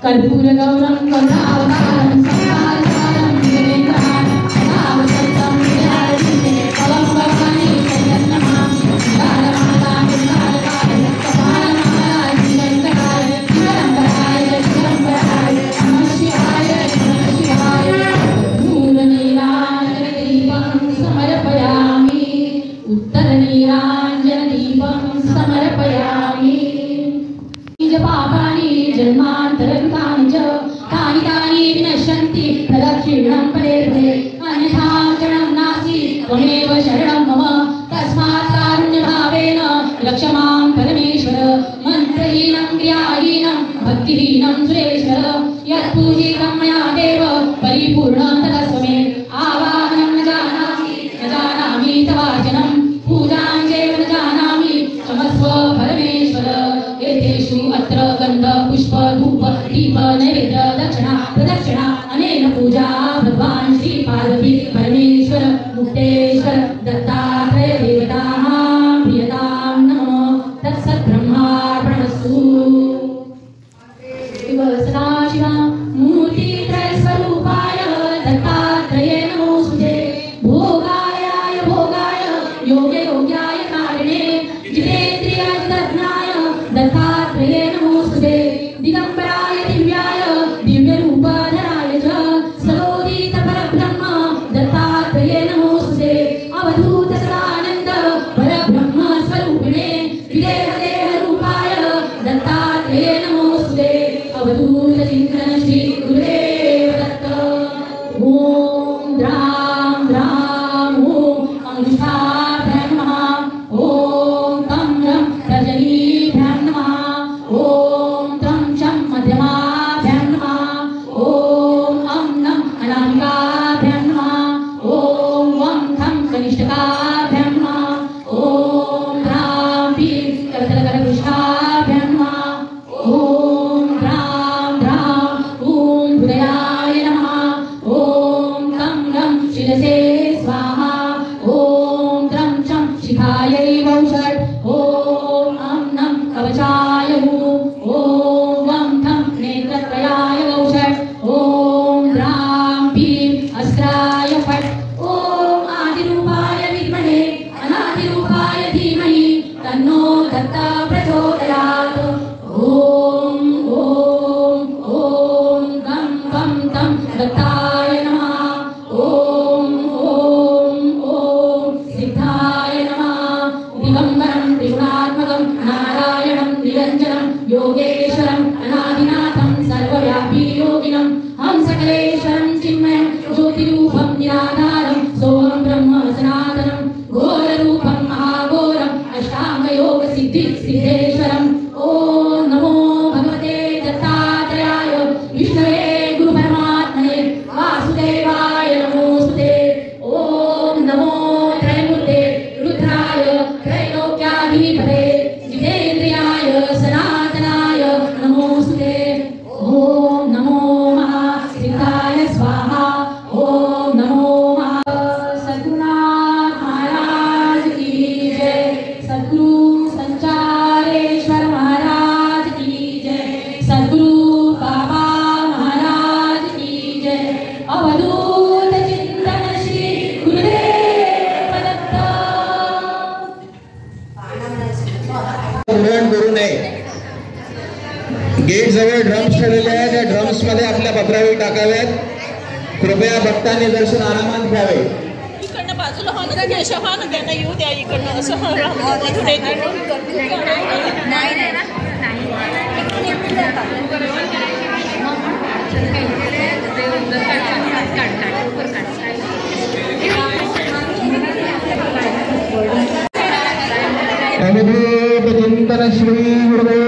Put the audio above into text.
कर्पूरगौरं करुणावतारं संसारसारं वीरेन्द्रं नावसन्तं विद्यार्थिने पवं भवानी शरणमामि कालमातां कालकालकपालनाय श्रीशङ्कराय श्रीरङ्कराय श्रीरङ्कराय नमः शिवाय दूरनीराञ्जनदीपं समर्पयामि उत्तरनीराञ्जनदीपं समर्पयामि पापानि जन्मान्तरकृतानि च तानि तानि विनश्यन्ति तदक्षिणं परे परे अन्यथा शरणं नास्ति त्वमेव शरणं मम तस्मात् कारुण्यभावेन रक्ष मां परमेश्वर मन्त्रहीनं क्रियाहीनं भक्तिहीनं सुरेश्वर यत्पूजितं मया देव परिपूर्णं तदस्व मे आवाहनं न जानामि तवार्चनं पूजां चैव न जानामि क्षमस्व परमेश्वर एतेषु अत्र गन्ध पुष्प धूप दीप नैवेद्य दक्षिणा प्रदक्षिणा अनेन पूजा सदाशिव मूर्तित्रयस्वरूपाय दत्तात्रेय नमोस्तुते भोगाय भोगाय योगे योग्याय कारिणे जितेन्द्रियाय दत्नाय दत्तात्रेय नमोस्तुते दिगंबराय दिव्याय दिव्यरूपधराय च सरोदित परब्रह्म दत्तात्रेय नमोस्तुते अवधूत सदानंद परब्रह्म स्वरूपिणे विदेह रूपाय दत्तात्रेय नमोस्तुते अवधूत चिंतन श्री गुरुदेव दत्त ओम द्राम द्राम ओम अंगुष्ठाभ्यां नमः ओम तं रं तर्जनीभ्यां नमः ओम तं चं मध्यमाभ्यां नमः ओम अं नं अनामिकाभ्यां नमः ओम वं थं कनिष्ठकाभ्यां नमः ओम ह्रां भीं करतलकरपृष्ठाभ्यां नमः ओम ह्रां ह्रां ओम हृदयाय नमः ओम तं रं शिरसे स्वाहा ओम त्रं चं शिखायै वौषट् ओम अं नं कवचाय ओम वं थं नेत्रत्रयाय वौषट् ओम ह्रां भीं अस्त्राय फट् ओम आदिरूपाय विद्महे अनादिरूपाय धीमहि तन्नो दत्ता प्रचोदयात् ओम ओम ओम गं गं तं दत्ताय नमः ओम ओम ओम सिद्धाय नमः दिगंबरं त्रिगुणात्मकं नारायणं निरञ्जनं योगेश्वरं अनादिनाथं सर्वव्यापी योगिनं हम सकलेश्वरं चिन्मयं ज्योतिरूपं निराधारं सोमं ब्रह्म सनातनं घोररूपं महाघोरं अष्टांगयोग सिद्धि सिद्धेश्वरं ओम नमो भगवते दत्तात्रेयाय विष्णवे गुरु परमात्मने वासुदेवाय नमोस्तुते ओम नमो त्रयमूर्ते रुद्राय त्रैलोक्याधिपते जितेन्द्रियाय सनातनाय नमोस्तुते ओम नमो महासिद्धाय स्वाहा ओम नमो सद्गुरुनाथ महाराज की जय सद्गुरु संचारेश्वर महाराज की जय सद्गुरु बाबा महाराज की जय अवधूत चिंतन श्री गुरुदेव दत्त उल्लंघन करू नये. गेट जवळ ड्रम्स ठेवलेले आहेत. त्या ड्रम्स मध्ये आपल्या पत्रावळी टाकाव्यात. कृपया भक्तांनी दर्शन आरामात घ्यावे. इकडनं बाजूला हा ना द्या, हा ना त्यांना येऊ द्या इकडनं असं मधून एक अवधूत चिंतन श्री गुरुदेव